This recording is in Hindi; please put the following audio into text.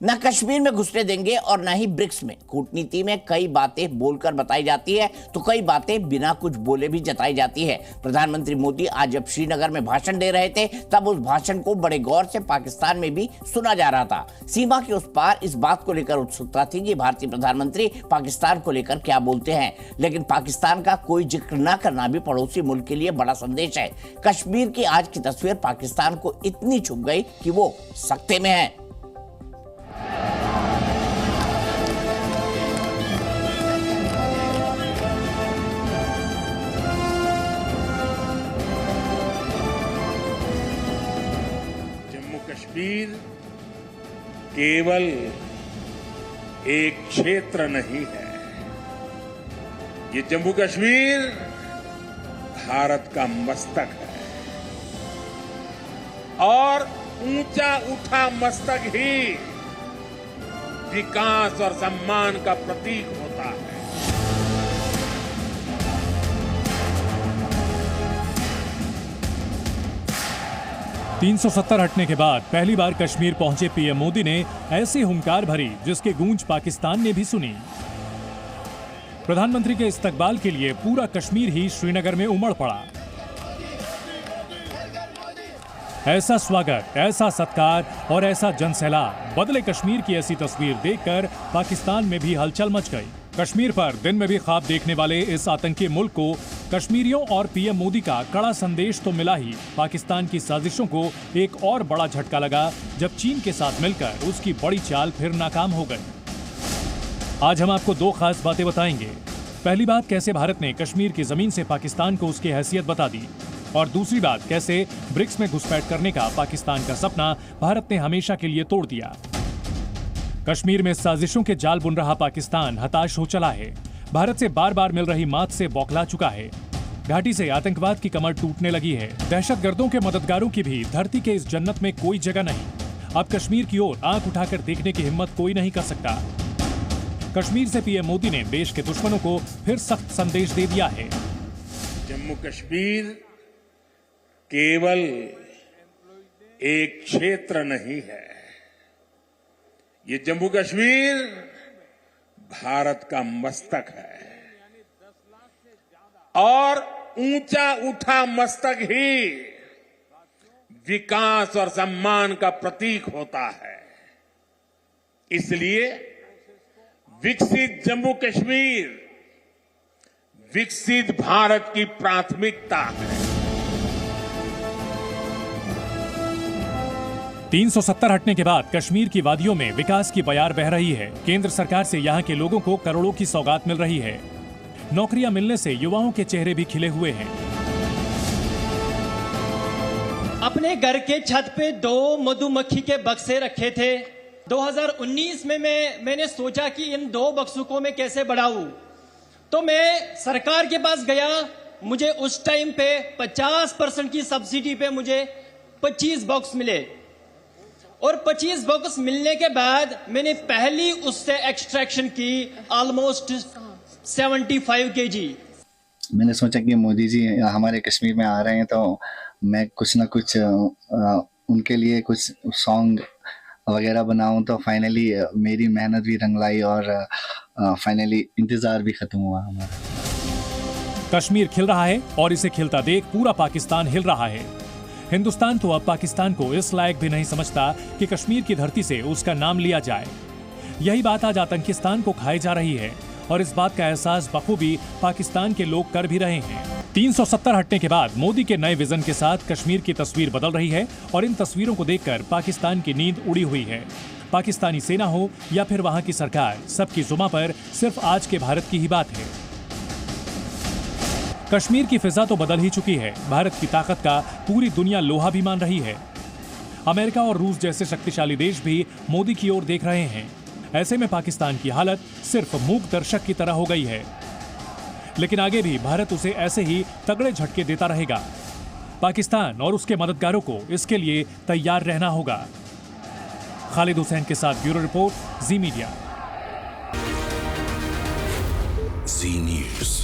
न कश्मीर में घुसने देंगे और न ही ब्रिक्स में। कूटनीति में कई बातें बोलकर बताई जाती है तो कई बातें बिना कुछ बोले भी जताई जाती है। प्रधानमंत्री मोदी आज जब श्रीनगर में भाषण दे रहे थे तब उस भाषण को बड़े गौर से पाकिस्तान में भी सुना जा रहा था। सीमा के उस पार इस बात को लेकर उत्सुकता थी कि भारतीय प्रधानमंत्री पाकिस्तान को लेकर क्या बोलते हैं, लेकिन पाकिस्तान का कोई जिक्र न करना भी पड़ोसी मुल्क के लिए बड़ा संदेश है। कश्मीर की आज की तस्वीर पाकिस्तान को इतनी छुप गई कि वो सकते में है। कश्मीर केवल एक क्षेत्र नहीं है, ये जम्मू कश्मीर भारत का मस्तक है और ऊंचा उठा मस्तक ही विकास और सम्मान का प्रतीक होता है। 370 हटने के बाद पहली बार कश्मीर पहुंचे पीएम मोदी ने ऐसी हुंकार भरी जिसकी गूंज पाकिस्तान ने भी सुनी। प्रधानमंत्री के इस्तकबाल के लिए पूरा कश्मीर ही श्रीनगर में उमड़ पड़ा। ऐसा स्वागत, ऐसा सत्कार और ऐसा जनसैलाब, बदले कश्मीर की ऐसी तस्वीर देखकर पाकिस्तान में भी हलचल मच गई। कश्मीर पर दिन में भी ख्वाब देखने वाले इस आतंकी मुल्क को कश्मीरियों और पीएम मोदी का कड़ा संदेश तो मिला ही, पाकिस्तान की साजिशों को एक और बड़ा झटका लगा जब चीन के साथ मिलकर उसकी बड़ी चाल फिर नाकाम हो गई। आज हम आपको दो खास बातें बताएंगे। पहली बात, कैसे भारत ने कश्मीर की जमीन से पाकिस्तान को उसकी हैसियत बता दी, और दूसरी बात, कैसे ब्रिक्स में घुसपैठ करने का पाकिस्तान का सपना भारत ने हमेशा के लिए तोड़ दिया। कश्मीर में साजिशों के जाल बुन रहा पाकिस्तान हताश हो चला है। भारत से बार बार मिल रही मात से बौखला चुका है। घाटी से आतंकवाद की कमर टूटने लगी है। दहशतगर्दों के मददगारों की भी धरती के इस जन्नत में कोई जगह नहीं। अब कश्मीर की ओर आंख उठाकर देखने की हिम्मत कोई नहीं कर सकता। कश्मीर से पीएम मोदी ने देश के दुश्मनों को फिर सख्त संदेश दे दिया है। जम्मू कश्मीर केवल एक क्षेत्र नहीं है, ये जम्मू कश्मीर भारत का मस्तक है और ऊंचा उठा मस्तक ही विकास और सम्मान का प्रतीक होता है। इसलिए विकसित जम्मू कश्मीर विकसित भारत की प्राथमिकता है। 370 हटने के बाद कश्मीर की वादियों में विकास की बयार बह रही है। केंद्र सरकार से यहां के लोगों को करोड़ों की सौगात मिल रही है। नौकरियां मिलने से युवाओं के चेहरे भी खिले हुए हैं। अपने घर के छत पे 2 मधुमक्खी के बक्से रखे थे। 2019 में मैंने सोचा कि इन 2 बक्सों को मैं कैसे बढ़ाऊं, तो मैं सरकार के पास गया। मुझे उस टाइम पे 50% की सब्सिडी पे मुझे 25 बॉक्स मिले, और 25 बॉक्स मिलने के बाद मैंने पहली उससे एक्सट्रैक्शन की ऑलमोस्ट 75 kg। मैंने सोचा कि मोदी जी हमारे कश्मीर में आ रहे हैं तो मैं कुछ ना कुछ उनके लिए कुछ सॉन्ग वगैरह बनाऊं, तो फाइनली मेरी मेहनत भी रंग लाई और फाइनली इंतजार भी खत्म हुआ हमारा। कश्मीर खिल रहा है और इसे खिलता देख पूरा पाकिस्तान हिल रहा है। हिंदुस्तान तो अब पाकिस्तान को इस लायक भी नहीं समझता कि कश्मीर की धरती से उसका नाम लिया जाए। यही बात आज आतंकिस्तान को खाई जा रही है और इस बात का एहसास बखूबी पाकिस्तान के लोग कर भी रहे हैं। 370 हटने के बाद मोदी के नए विजन के साथ कश्मीर की तस्वीर बदल रही है और इन तस्वीरों को देखकर पाकिस्तान की नींद उड़ी हुई है। पाकिस्तानी सेना हो या फिर वहां की सरकार, सबकी जुबां पर सिर्फ आज के भारत की ही बात है। कश्मीर की फिजा तो बदल ही चुकी है। भारत की ताकत का पूरी दुनिया लोहा भी मान रही है। अमेरिका और रूस जैसे शक्तिशाली देश भी मोदी की ओर देख रहे हैं। ऐसे में पाकिस्तान की हालत सिर्फ मूक दर्शक की तरह हो गई है, लेकिन आगे भी भारत उसे ऐसे ही तगड़े झटके देता रहेगा। पाकिस्तान और उसके मददगारों को इसके लिए तैयार रहना होगा। खालिद हुसैन के साथ ब्यूरो रिपोर्ट, जी मीडिया। जी न्यूज़।